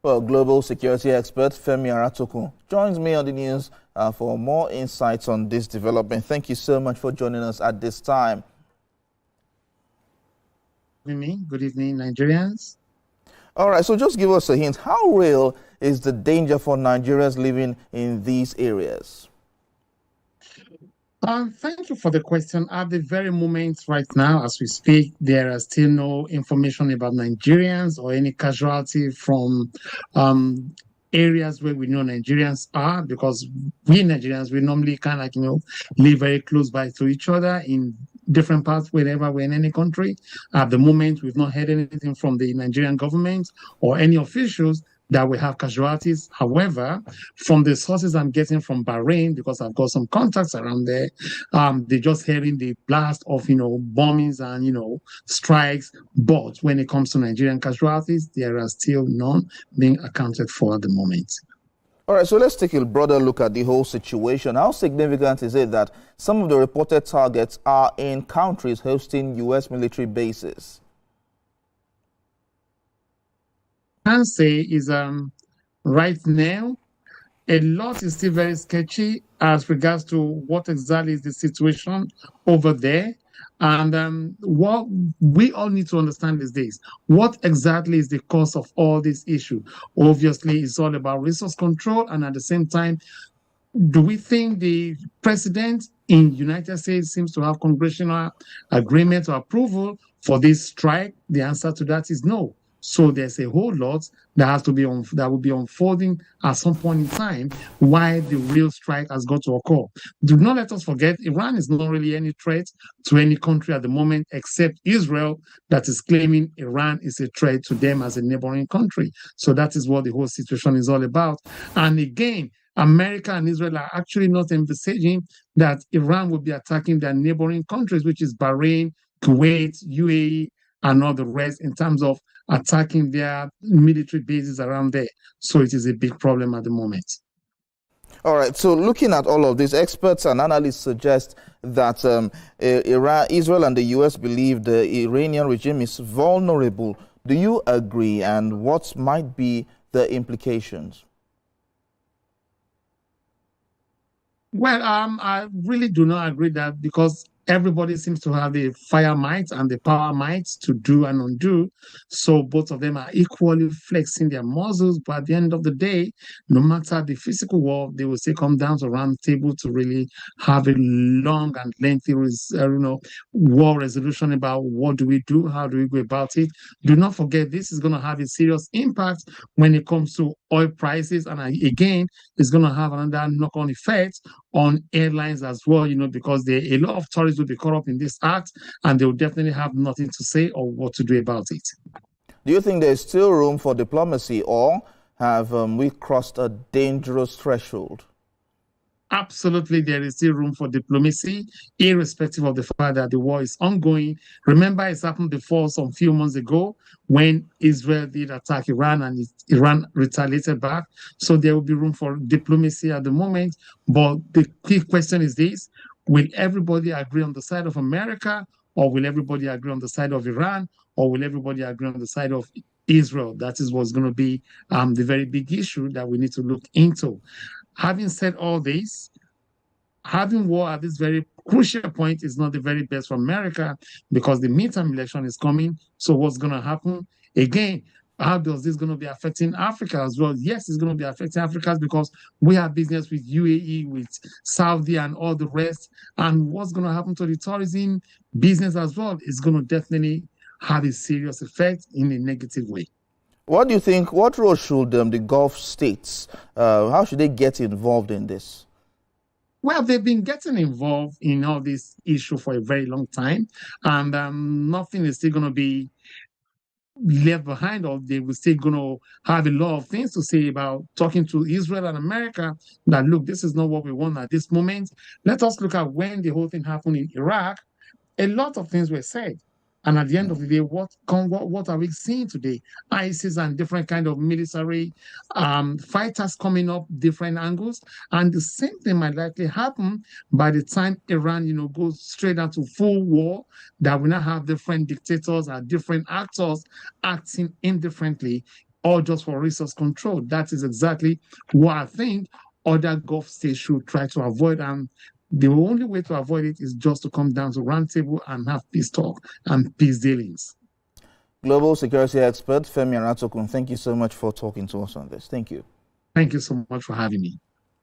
Well, global security expert Femi Aratokun joins me on the news for more insights on this development. Thank you so much for joining us at this time. Good evening, Nigerians. All right, so just give us a hint. How real is the danger for Nigerians living in these areas? Thank you for the question. At the very moment right now, as we speak, there are still no information about Nigerians or any casualty from areas where we know Nigerians are, because we Nigerians, we normally kind of live very close by to each other in different parts wherever we're in any country. At the moment, we've not heard anything from the Nigerian government or any officials that we have casualties. However, from the sources I'm getting from Bahrain, because I've got some contacts around there, they're just hearing the blast of, bombings and, strikes. But when it comes to Nigerian casualties, there are still none being accounted for at the moment. All right, so let's take a broader look at the whole situation. How significant is it that some of the reported targets are in countries hosting U.S. military bases? Can say is right now a lot is still very sketchy as regards to what exactly is the situation over there. And what we all need to understand is this: what exactly is the cause of all this issue? Obviously, it's all about resource control, and at the same time, do we think the president in United States seems to have congressional agreement or approval for this strike? The answer to that is no. So there's a whole lot that has to be that will be unfolding at some point in time why the real strike has got to occur. Do not let us forget, Iran is not really any threat to any country at the moment except Israel, that is claiming Iran is a threat to them as a neighboring country. So that is what the whole situation is all about. And again, America and Israel are actually not envisaging that Iran will be attacking their neighboring countries, which is Bahrain, Kuwait, UAE, and all the rest, in terms of attacking their military bases around there. So it is a big problem at the moment. All right, so looking at all of this, experts and analysts suggest that Israel and the U.S. believe the Iranian regime is vulnerable. Do you agree, and what might be the implications? Well, I really do not agree that, because everybody seems to have the fire might and the power might to do and undo. So both of them are equally flexing their muscles. But at the end of the day, no matter the physical war, they will still come down to a round table to really have a long and lengthy, war resolution about what do we do, how do we go about it. Do not forget, this is going to have a serious impact when it comes to oil prices. And again, it's going to have another knock-on effect on airlines as well, because a lot of tourists will be caught up in this act, and they will definitely have nothing to say or what to do about it. Do you think there's still room for diplomacy, or have we crossed a dangerous threshold? Absolutely, there is still room for diplomacy, irrespective of the fact that the war is ongoing. Remember, it's happened before some few months ago when Israel did attack Iran and Iran retaliated back. So there will be room for diplomacy at the moment. But the key question is this: will everybody agree on the side of America, or will everybody agree on the side of Iran, or will everybody agree on the side of Israel? That is what's going to be the very big issue that we need to look into. Having said all this, having war at this very crucial point is not the very best for America, because the midterm election is coming. So what's going to happen? Again, how does this going to be affecting Africa as well? Yes, it's going to be affecting Africa because we have business with UAE, with Saudi, and all the rest. And what's going to happen to the tourism business as well is going to definitely have a serious effect in a negative way. What do you think? What role should the Gulf states, how should they get involved in this? Well, they've been getting involved in all this issue for a very long time, and nothing is still going to be left behind, or they will still going to have a lot of things to say about talking to Israel and America that, look, this is not what we want at this moment. Let us look at when the whole thing happened in Iraq. A lot of things were said. And at the end of the day, what are we seeing today? ISIS and different kind of military fighters coming up different angles. And the same thing might likely happen by the time Iran, goes straight into full war, that we now have different dictators and different actors acting indifferently or just for resource control. That is exactly what I think other Gulf states should try to avoid. And the only way to avoid it is just to come down to round table and have peace talk and peace dealings. Global security expert Femi Aratokun, thank you so much for talking to us on this. Thank you. Thank you so much for having me.